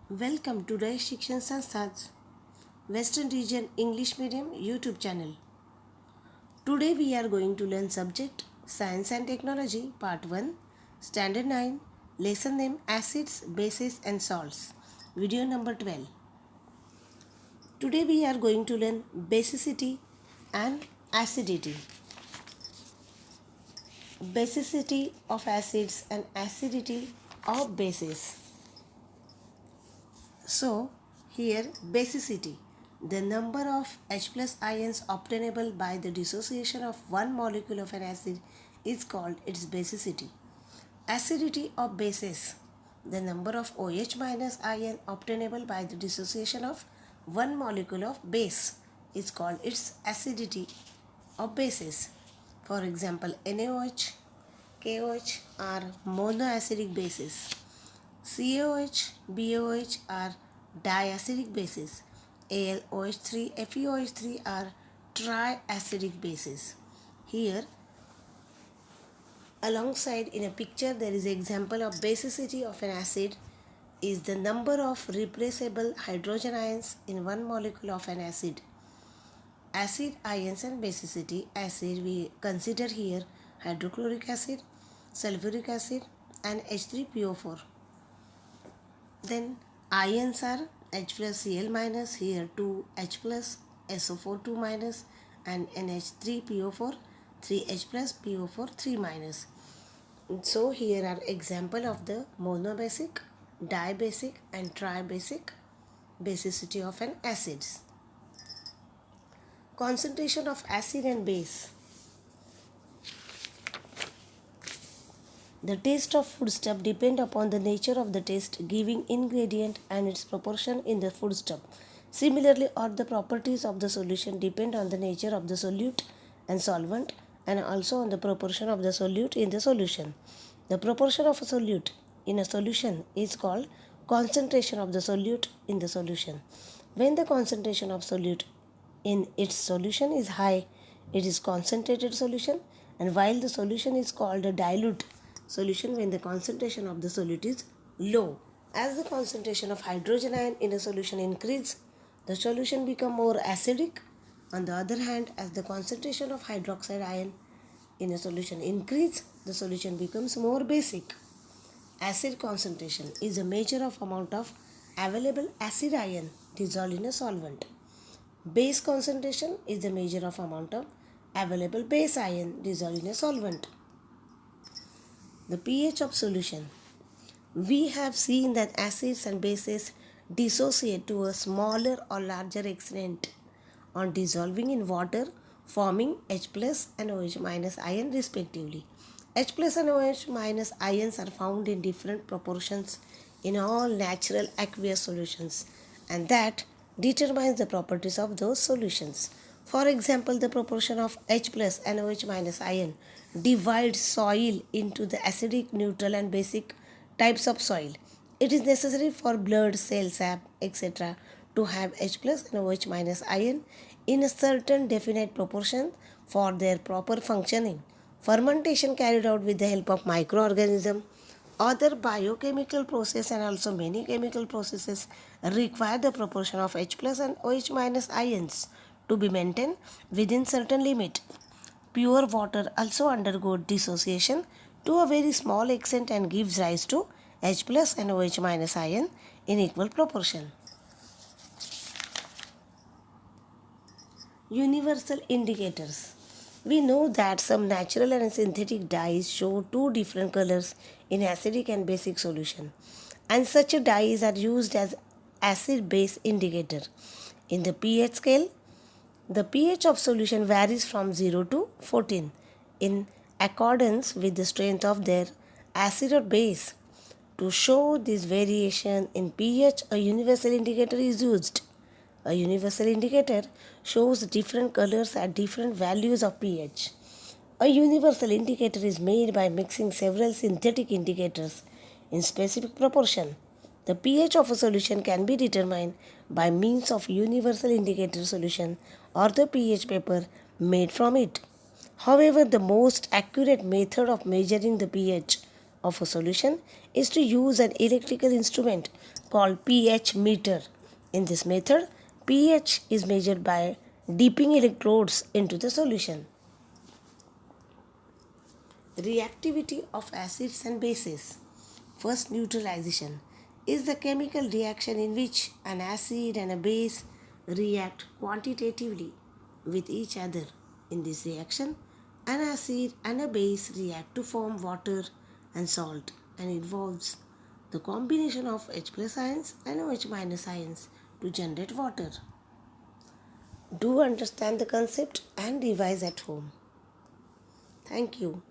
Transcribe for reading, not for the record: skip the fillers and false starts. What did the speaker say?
Welcome to Ray Shikshan Sanstha's Western Region English Medium YouTube channel. Today we are going to learn subject Science and Technology Part 1 Standard 9 Lesson name Acids, Bases and Salts. Video number 12. Today we are going to learn basicity and acidity. Basicity of acids and acidity of bases. So, here basicity, the number of H plus ions obtainable by the dissociation of one molecule of an acid is called its basicity. Acidity of bases, the number of OH minus ion obtainable by the dissociation of one molecule of base is called its acidity of bases. For example, NaOH, KOH are monoacidic bases. CaOH, BaOH are diacidic bases. AlOH3, FeOH3 are triacidic bases. Here, alongside in a picture, there is an example of basicity of an acid is the number of replaceable hydrogen ions in one molecule of an acid. Acid, ions and basicity. Acid we consider here hydrochloric acid, sulfuric acid and H3PO4. Then ions are H plus Cl minus, here 2H plus SO4 2 minus and NH3PO4 3H plus PO4 3 minus. So here are example of the monobasic, dibasic and tribasic basicity of an acids. Concentration of acid and base. The taste of foodstuff depend upon the nature of the taste giving ingredient and its proportion in the foodstuff. Similarly, all the properties of the solution depend on the nature of the solute and solvent and also on the proportion of the solute in the solution. The proportion of a solute in a solution is called concentration of the solute in the solution. When the concentration of solute in its solution is high, it is concentrated solution, and while the solution is called a dilute solution when the concentration of the solute is low. As the concentration of hydrogen ion in a solution increases, the solution becomes more acidic. On the other hand, as the concentration of hydroxide ion in a solution increases, the solution becomes more basic. Acid concentration is a measure of amount of available acid ion dissolved in a solvent. Base concentration is the measure of amount of available base ion dissolved in a solvent. The pH of solution. We have seen that acids and bases dissociate to a smaller or larger extent on dissolving in water, forming H plus and OH minus ion respectively. H plus and OH minus ions are found in different proportions in all natural aqueous solutions, and that determines the properties of those solutions. For example, the proportion of H plus and OH minus ion divides soil into the acidic, neutral and basic types of soil. It is necessary for blood, cell sap, etc. to have H plus and OH minus ion in a certain definite proportion for their proper functioning. Fermentation carried out with the help of microorganisms, other biochemical process and also many chemical processes require the proportion of H plus and OH minus ions to be maintained within certain limit. Pure water also undergoes dissociation to a very small extent and gives rise to H plus and OH minus ion in equal proportion. Universal indicators. We know that some natural and synthetic dyes show two different colors in acidic and basic solution, and such dyes are used as acid-base indicator. In the pH scale, the pH of solution varies from 0 to 14 in accordance with the strength of their acid or base. To show this variation in pH, a universal indicator is used. A universal indicator shows different colors at different values of pH. A universal indicator is made by mixing several synthetic indicators in specific proportion. The pH of a solution can be determined by means of universal indicator solution or the pH paper made from it. However, the most accurate method of measuring the pH of a solution is to use an electrical instrument called pH meter. In this method, pH is measured by dipping electrodes into the solution. Reactivity of acids and bases. First, neutralization is the chemical reaction in which an acid and a base react quantitatively with each other. In this reaction, an acid and a base react to form water and salt and involves the combination of H plus ions and OH minus ions to generate water. Do understand the concept and revise at home. Thank you.